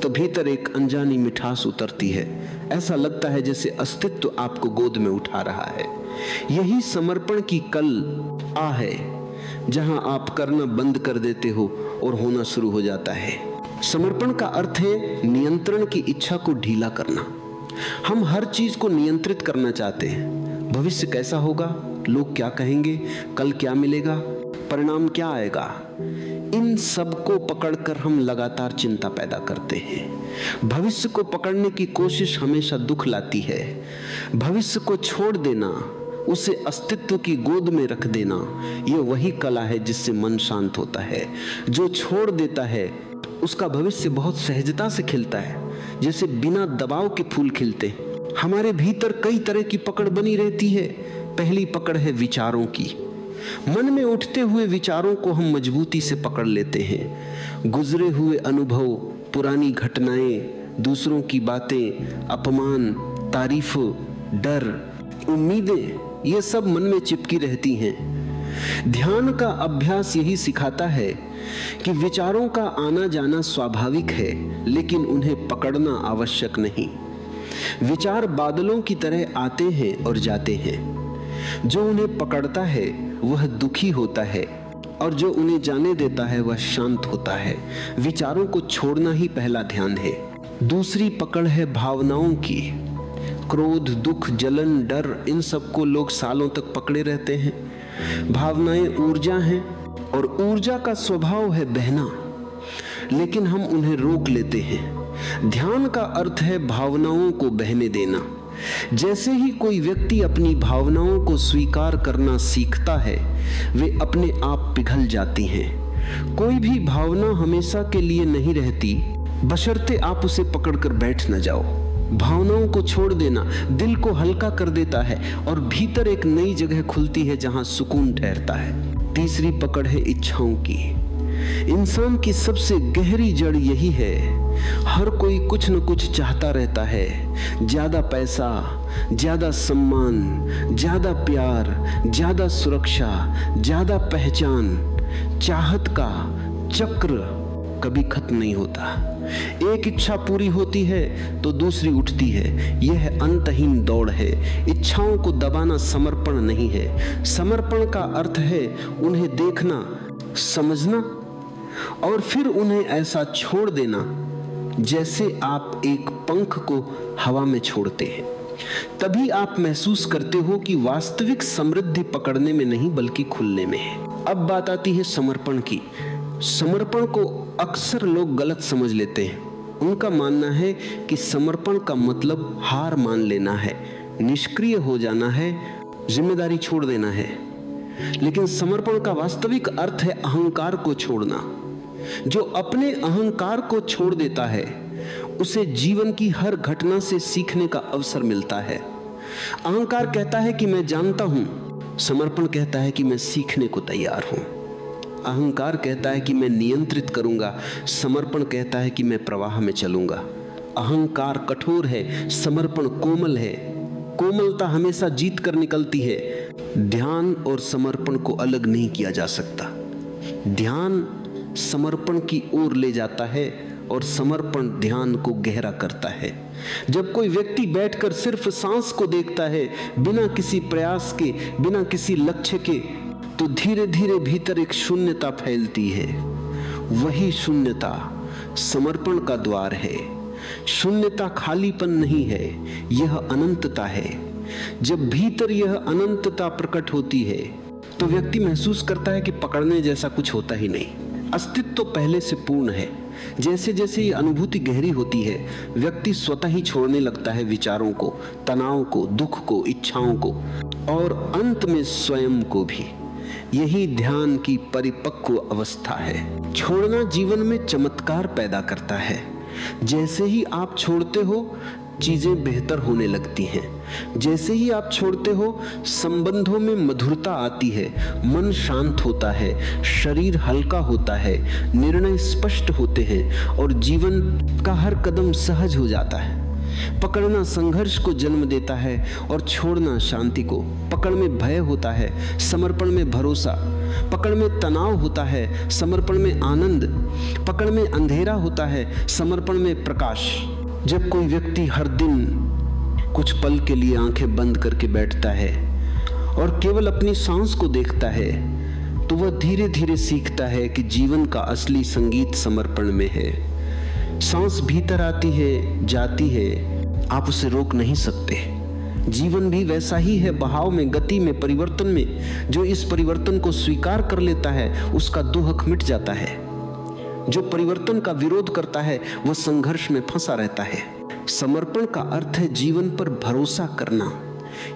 तो भीतर एक अनजानी मिठास उतरती है। ऐसा लगता है जैसे अस्तित्व आपको गोद में उठा रहा है। यही समर्पण की कल आ है, जहां आप करना बंद कर देते हो और होना शुरू हो जाता है। समर्पण का अर्थ है नियंत्रण की इच्छा को ढीला करना। हम हर चीज को नियंत्रित करना चाहते हैं। भविष्य कैसा होगा, लोग क्या कहेंगे, कल क्या मिलेगा, परिणाम क्या आएगा। इन सब को पकड़कर हम लगातार चिंता पैदा करते हैं। भविष्य को पकड़ने की कोशिश हमेशा दुख लाती है। भविष्य को छोड़ देना, उसे अस्तित्व की गोद में रख देना, यह वही कला है जिससे मन शांत होता है। जो छोड़ देता है उसका भविष्य बहुत सहजता से खिलता है, जैसे बिना दबाव के फूल खिलते। हमारे भीतर कई तरह की पकड़ बनी रहती है। पहली पकड़ है विचारों की। मन में उठते हुए विचारों को हम मजबूती से पकड़ लेते हैं। गुजरे हुए अनुभव, पुरानी घटनाएं, दूसरों की बातें, अपमान, तारीफ, डर, उम्मीदें, ये सब मन में चिपकी रहती हैं। ध्यान का अभ्यास यही सिखाता है कि विचारों का आना जाना स्वाभाविक है, लेकिन उन्हें पकड़ना आवश्यक नहीं। विचार बादलों की तरह आते हैं और जाते हैं। जो उन्हें पकड़ता है वह दुखी होता है, और जो उन्हें जाने देता है वह शांत होता है। विचारों को छोड़ना ही पहला ध्यान है। दूसरी पकड़ है भावनाओं की। क्रोध, दुख, जलन, डर, इन सबको लोग सालों तक पकड़े रहते हैं। भावनाएं ऊर्जा हैं और ऊर्जा का स्वभाव है बहना, लेकिन हम उन्हें रोक लेते हैं। ध्यान का अर्थ है भावनाओं को बहने देना। जैसे ही कोई व्यक्ति अपनी भावनाओं को स्वीकार करना सीखता है, वे अपने आप पिघल जाती हैं। कोई भी भावना हमेशा के लिए नहीं रहती, बशर्ते आप उसे पकड़कर बैठ न जाओ। भावनाओं को छोड़ देना दिल को हल्का कर देता है और भीतर एक नई जगह खुलती है जहां सुकून ठहरता है। तीसरी पकड़ है इच्छाओं की। इंसान की सबसे गहरी जड़ यही है। हर कोई कुछ न कुछ चाहता रहता है। ज्यादा पैसा, ज्यादा सम्मान, ज्यादा प्यार, ज्यादा सुरक्षा, ज्यादा पहचान। चाहत का चक्र कभी खत्म नहीं होता। एक इच्छा पूरी होती है तो दूसरी उठती है। यह अंतहीन दौड़ है। इच्छाओं को दबाना समर्पण नहीं है। समर्पण का अर्थ है उन्हें देखना, समझना और फिर उन्हें ऐसा छोड़ देना जैसे आप एक पंख को हवा में छोड़ते हैं। तभी आप महसूस करते हो कि वास्तविक समृद्धि पकड़ने में नहीं बल्कि खुलने में है। अब बात आती है समर्पण की। समर्पण को अक्सर लोग गलत समझ लेते हैं। उनका मानना है कि समर्पण का मतलब हार मान लेना है, निष्क्रिय हो जाना है, जिम्मेदारी छोड़ देना है। लेकिन समर्पण का वास्तविक अर्थ है अहंकार को छोड़ना। जो अपने अहंकार को छोड़ देता है उसे जीवन की हर घटना से सीखने का अवसर मिलता है। अहंकार कहता है कि मैं जानता हूं, समर्पण कहता है कि मैं सीखने को तैयार हूं। अहंकार कहता है कि मैं नियंत्रित करूंगा, समर्पण कहता है कि मैं प्रवाह में चलूंगा। अहंकार कठोर है, समर्पण कोमल है। कोमलता हमेशा जीत कर निकलती है। ध्यान और समर्पण को अलग नहीं किया जा सकता। ध्यान समर्पण की ओर ले जाता है और समर्पण ध्यान को गहरा करता है। जब कोई व्यक्ति बैठकर सिर्फ सांस को देखता है, बिना किसी प्रयास के, बिना किसी लक्ष्य के, तो धीरे धीरे भीतर एक शून्यता फैलती है। वही शून्यता समर्पण का द्वार है। शून्यता खालीपन नहीं है, यह अनंतता है। जब भीतर यह अनंतता प्रकट होती है तो व्यक्ति महसूस करता है कि पकड़ने जैसा कुछ होता ही नहीं। अस्तित्व तो पहले से पूर्ण है। जैसे जैसे ये अनुभूति गहरी होती है, व्यक्ति स्वतः ही छोड़ने लगता है विचारों को, तनाव को, दुख को, इच्छाओं को और अंत में स्वयं को भी। यही ध्यान की परिपक्व अवस्था है। छोड़ना जीवन में चमत्कार पैदा करता है। जैसे ही आप छोड़ते हो चीजें बेहतर होने लगती हैं। जैसे ही आप छोड़ते हो संबंधों में मधुरता आती है, मन शांत होता है, शरीर हल्का होता है, निर्णय स्पष्ट होते हैं और जीवन का हर कदम सहज हो जाता है। पकड़ना संघर्ष को जन्म देता है और छोड़ना शांति को। पकड़ में भय होता है, समर्पण में भरोसा। पकड़ में तनाव होता है, समर्पण में आनंद। पकड़ में अंधेरा होता है, समर्पण में प्रकाश। जब कोई व्यक्ति हर दिन कुछ पल के लिए आंखें बंद करके बैठता है और केवल अपनी सांस को देखता है तो वह धीरे धीरे सीखता है कि जीवन का असली संगीत समर्पण में है। सांस भीतर आती है, जाती है, आप उसे रोक नहीं सकते। जीवन भी वैसा ही है, बहाव में, गति में, परिवर्तन में। जो इस परिवर्तन को स्वीकार कर लेता है उसका दुख मिट जाता है। जो परिवर्तन का विरोध करता है वह संघर्ष में फंसा रहता है। समर्पण का अर्थ है जीवन पर भरोसा करना।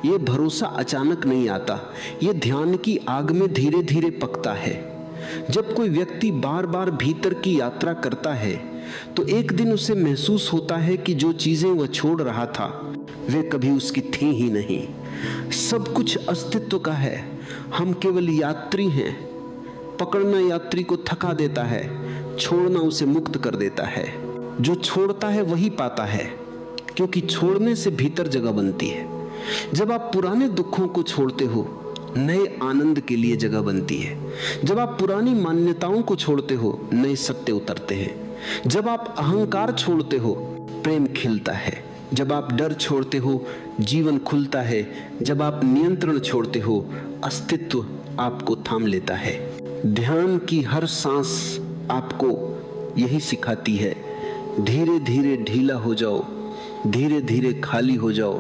यह भरोसा अचानक नहीं आता, यह ध्यान की आग में धीरे धीरे पकता है। जब कोई व्यक्ति बार बार भीतर की यात्रा करता है तो एक दिन उसे महसूस होता है कि जो चीजें वह छोड़ रहा था वे कभी उसकी थी ही नहीं। सब कुछ अस्तित्व का है, हम केवल यात्री हैं। पकड़ना यात्री को थका देता है, छोड़ना उसे मुक्त कर देता है। जो छोड़ता है वही पाता है, क्योंकि छोड़ने से भीतर जगह बनती है। जब आप पुराने दुखों को छोड़ते हो नए आनंद के लिए जगह बनती है। जब आप पुरानी मान्यताओं को छोड़ते हो नए सत्य उतरते हैं। जब आप अहंकार छोड़ते हो प्रेम खिलता है। जब आप डर छोड़ते हो जीवन खुलता है। जब आप नियंत्रण छोड़ते हो अस्तित्व आपको थाम लेता है। ध्यान की हर सांस आपको यही सिखाती है, धीरे धीरे ढीला हो जाओ, धीरे धीरे खाली हो जाओ,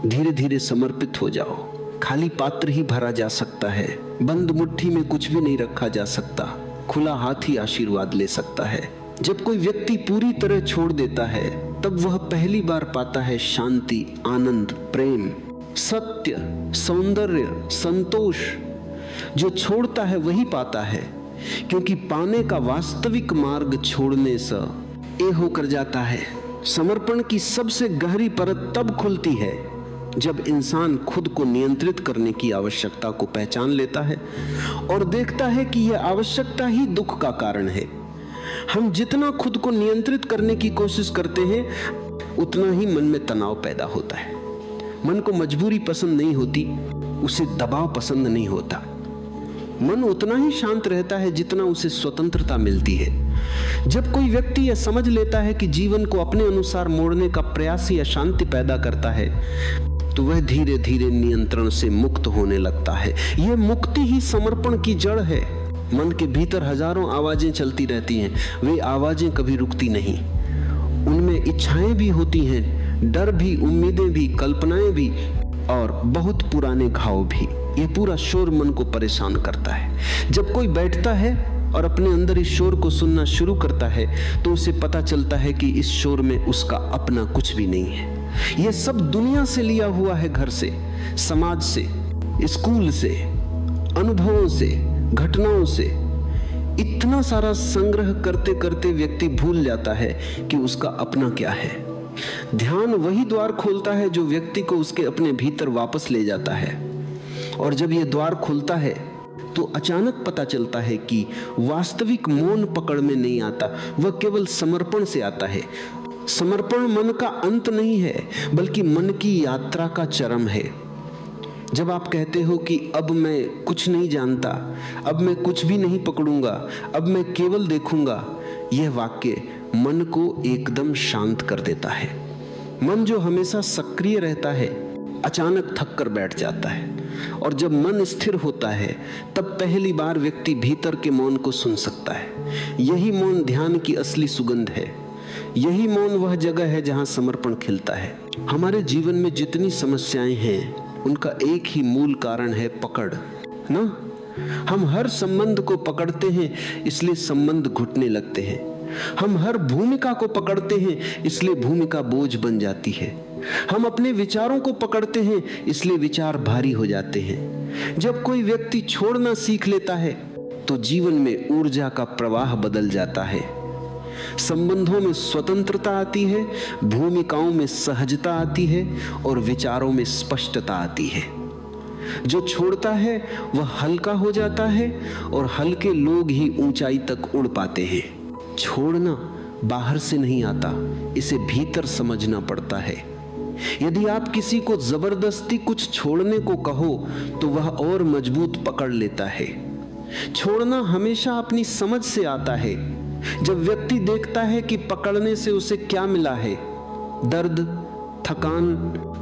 धीरे धीरे समर्पित हो जाओ। खाली पात्र ही भरा जा सकता है, बंद मुट्ठी में कुछ भी नहीं रखा जा सकता। खुला हाथ ही आशीर्वाद ले सकता है। जब कोई व्यक्ति पूरी तरह छोड़ देता है तब वह पहली बार पाता है शांति, आनंद, प्रेम, सत्य, सौंदर्य, संतोष। जो छोड़ता है वही पाता है, क्योंकि पाने का वास्तविक मार्ग छोड़ने से ए होकर जाता है। समर्पण की सबसे गहरी परत तब खुलती है जब इंसान खुद को नियंत्रित करने की आवश्यकता को पहचान लेता है और देखता है कि यह आवश्यकता ही दुख का कारण है। हम जितना खुद को नियंत्रित करने की कोशिश करते हैं उतना ही मन में तनाव पैदा होता है। मन को मजबूरी पसंद नहीं होती, उसे दबाव पसंद नहीं होता। मन उतना ही शांत रहता है जितना उसे स्वतंत्रता मिलती है। जब कोई व्यक्ति यह समझ लेता है कि जीवन को अपने अनुसार मोड़ने का प्रयास ही अशांति पैदा करता है तो वह धीरे धीरे नियंत्रण से मुक्त होने लगता है। यह मुक्ति ही समर्पण की जड़ है। मन के भीतर हजारों आवाजें चलती रहती हैं, वे आवाजें कभी रुकती नहीं। उनमें इच्छाएं भी होती हैं, डर भी, उम्मीदें भी, कल्पनाएं भी और बहुत पुराने घाव भी। यह पूरा शोर मन को परेशान करता है। जब कोई बैठता है और अपने अंदर इस शोर को सुनना शुरू करता है तो उसे पता चलता है कि इस शोर में उसका अपना कुछ भी नहीं है। यह सब दुनिया से लिया हुआ है, घर से, समाज से, स्कूल से, अनुभवों से, घटनाओं से। इतना सारा संग्रह करते करते व्यक्ति भूल जाता है कि उसका अपना क्या है। ध्यान वही द्वार खोलता है जो व्यक्ति को उसके अपने भीतर वापस ले जाता है। और जब यह द्वार खुलता है तो अचानक पता चलता है कि वास्तविक मौन पकड़ में नहीं आता, वह केवल समर्पण से आता है। समर्पण मन का अंत नहीं है बल्कि मन की यात्रा का चरम है। जब आप कहते हो कि अब मैं कुछ नहीं जानता, अब मैं कुछ भी नहीं पकड़ूंगा, अब मैं केवल देखूंगा, यह वाक्य मन को एकदम शांत कर देता है। मन जो हमेशा सक्रिय रहता है अचानक थक कर बैठ जाता है। और जब मन स्थिर होता है तब पहली बार व्यक्ति भीतर के मौन को सुन सकता है। यही मौन ध्यान की असली सुगंध है। यही मौन वह जगह है जहां समर्पण खिलता है। हमारे जीवन में जितनी समस्याएं हैं उनका एक ही मूल कारण है पकड़, ना? हम हर संबंध को पकड़ते हैं इसलिए संबंध घुटने लगते हैं। हम हर भूमिका को पकड़ते हैं इसलिए भूमिका बोझ बन जाती है। हम अपने विचारों को पकड़ते हैं इसलिए विचार भारी हो जाते हैं। जब कोई व्यक्ति छोड़ना सीख लेता है तो जीवन में ऊर्जा का प्रवाह बदल जाता है। संबंधों में स्वतंत्रता आती है, भूमिकाओं में सहजता आती है और विचारों में स्पष्टता आती है। जो छोड़ता है वह हल्का हो जाता है और हल्के लोग ही ऊंचाई तक उड़ पाते हैं। छोड़ना बाहर से नहीं आता, इसे भीतर समझना पड़ता है। यदि आप किसी को जबरदस्ती कुछ छोड़ने को कहो तो वह और मजबूत पकड़ लेता है। छोड़ना हमेशा अपनी समझ से आता है। जब व्यक्ति देखता है कि पकड़ने से उसे क्या मिला है, दर्द, थकान,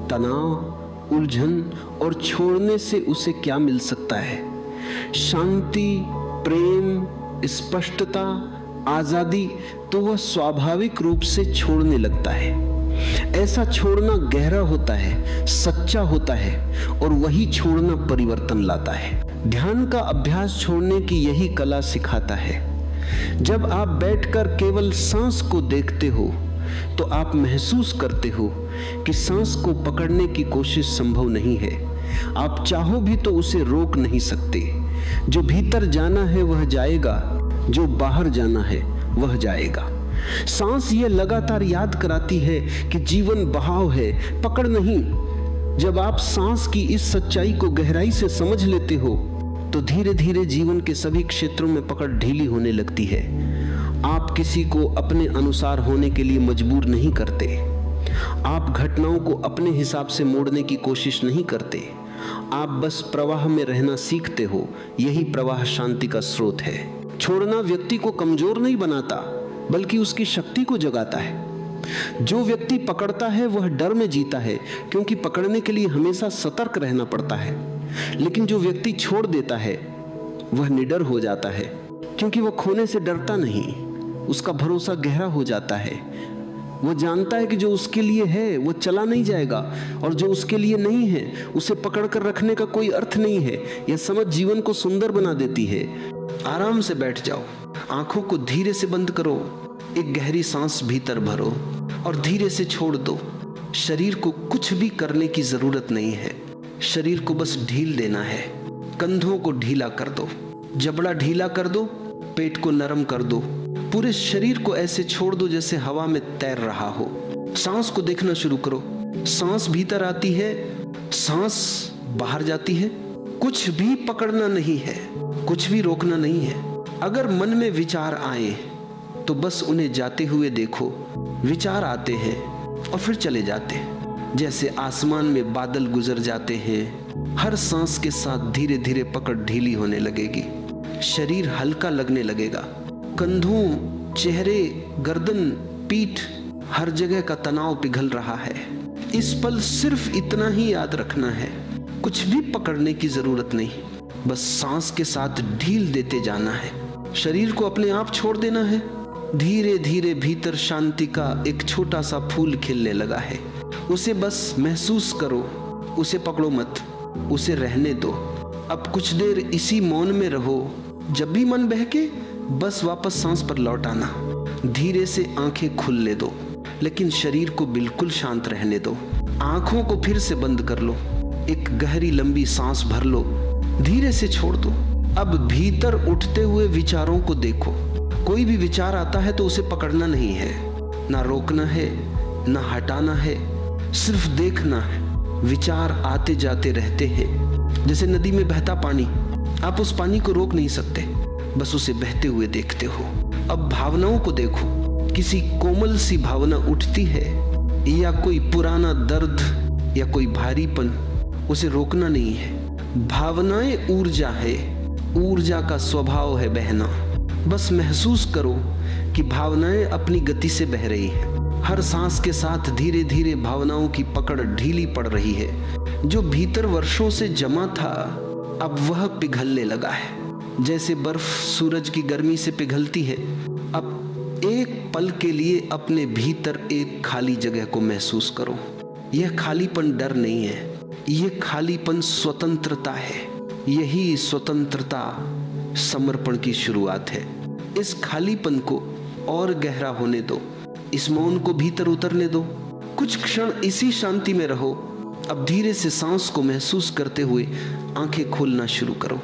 तनाव, उलझन, और छोड़ने से उसे क्या मिल सकता है, शांति, प्रेम, स्पष्टता, आजादी, तो वह स्वाभाविक रूप से छोड़ने लगता है। ऐसा छोड़ना गहरा होता है, सच्चा होता है और वही छोड़ना परिवर्तन लाता है। ध्यान का अभ्यास छोड़ने की यही कला सिखाता है। जब आप बैठकर केवल सांस को देखते हो तो आप महसूस करते हो कि सांस को पकड़ने की कोशिश संभव नहीं है। आप चाहो भी तो उसे रोक नहीं सकते। जो भीतर जाना है वह जाएगा, जो बाहर जाना है वह जाएगा। सांस ये लगातार याद कराती है कि जीवन बहाव है, पकड़ नहीं। जब आप सांस की इस सच्चाई को गहराई से समझ लेते हो तो धीरे धीरे जीवन के सभी क्षेत्रों में पकड़ ढीली होने लगती है। आप किसी को अपने अनुसार होने के लिए मजबूर नहीं करते। आप घटनाओं को अपने हिसाब से मोड़ने की कोशिश नहीं करते। आप बस प्रवाह में रहना सीखते हो। यही प्रवाह शांति का स्रोत है। छोड़ना व्यक्ति को कमजोर नहीं बनाता बल्कि उसकी शक्ति को जगाता है। जो व्यक्ति पकड़ता है वह डर में जीता है क्योंकि पकड़ने के लिए हमेशा सतर्क रहना पड़ता है। लेकिन जो व्यक्ति छोड़ देता है वह निडर हो जाता है क्योंकि वह खोने से डरता नहीं। उसका भरोसा गहरा हो जाता है। वह जानता है कि जो उसके लिए है वो चला नहीं जाएगा और जो उसके लिए नहीं है उसे पकड़ कर रखने का कोई अर्थ नहीं है। यह समझ जीवन को सुंदर बना देती है। आराम से बैठ जाओ, आंखों को धीरे से बंद करो, एक गहरी सांस भीतर भरो और धीरे से छोड़ दो। शरीर को कुछ भी करने की जरूरत नहीं है। शरीर को बस ढील देना है। कंधों को ढीला कर दो, जबड़ा ढीला कर दो, पेट को नरम कर दो, पूरे शरीर को ऐसे छोड़ दो जैसे हवा में तैर रहा हो। सांस को देखना शुरू करो। सांस भीतर आती है, सांस बाहर जाती है। कुछ भी पकड़ना नहीं है, कुछ भी रोकना नहीं है। अगर मन में विचार आए तो बस उन्हें जाते हुए देखो। विचार आते हैं और फिर चले जाते हैं, जैसे आसमान में बादल गुजर जाते हैं। हर सांस के साथ धीरे धीरे पकड़ ढीली होने लगेगी, शरीर हल्का लगने लगेगा। कंधों, चेहरे, गर्दन, पीठ, हर जगह का तनाव पिघल रहा है। इस पल सिर्फ इतना ही याद रखना है, कुछ भी पकड़ने की जरूरत नहीं, बस सांस के साथ ढील देते जाना है। शरीर को अपने आप छोड़ देना है। धीरे धीरे भीतर शांति का एक छोटा सा फूल खिलने लगा है। उसे बस महसूस करो, उसे पकड़ो मत, उसे रहने दो। अब कुछ देर इसी मौन में रहो। जब भी मन बहके बस वापस सांस पर लौट आना। धीरे से आंखें खुलने दो, लेकिन शरीर को बिल्कुल शांत रहने दो। आंखों को फिर से बंद कर लो, एक गहरी लंबी सांस भर लो, धीरे से छोड़ दो। अब भीतर उठते हुए विचारों को देखो। कोई भी विचार आता है तो उसे पकड़ना नहीं है, ना रोकना है, ना हटाना है, सिर्फ देखना है। विचार आते जाते रहते हैं, जैसे नदी में बहता पानी। आप उस पानी को रोक नहीं सकते, बस उसे बहते हुए देखते हो। अब भावनाओं को देखो। किसी कोमल सी भावना उठती है, या कोई पुराना दर्द या कोई भारीपन, उसे रोकना नहीं है। भावनाएं ऊर्जा है, ऊर्जा का स्वभाव है बहना। बस महसूस करो कि भावनाएं अपनी गति से बह रही है। हर सांस के साथ धीरे धीरे भावनाओं की पकड़ ढीली पड़ रही है। जो भीतर वर्षों से जमा था अब वह पिघलने लगा है। जैसे बर्फ सूरज की गर्मी से पिघलती है। अब एक पल के लिए अपने भीतर एक खाली जगह को महसूस करो। यह खालीपन डर नहीं है, यह खालीपन स्वतंत्रता है। यही स्वतंत्रता समर्पण की शुरुआत है। इस खालीपन को और गहरा होने दो, इस मौन को भीतर उतरने दो। कुछ क्षण इसी शांति में रहो। अब धीरे से सांस को महसूस करते हुए आंखें खोलना शुरू करो।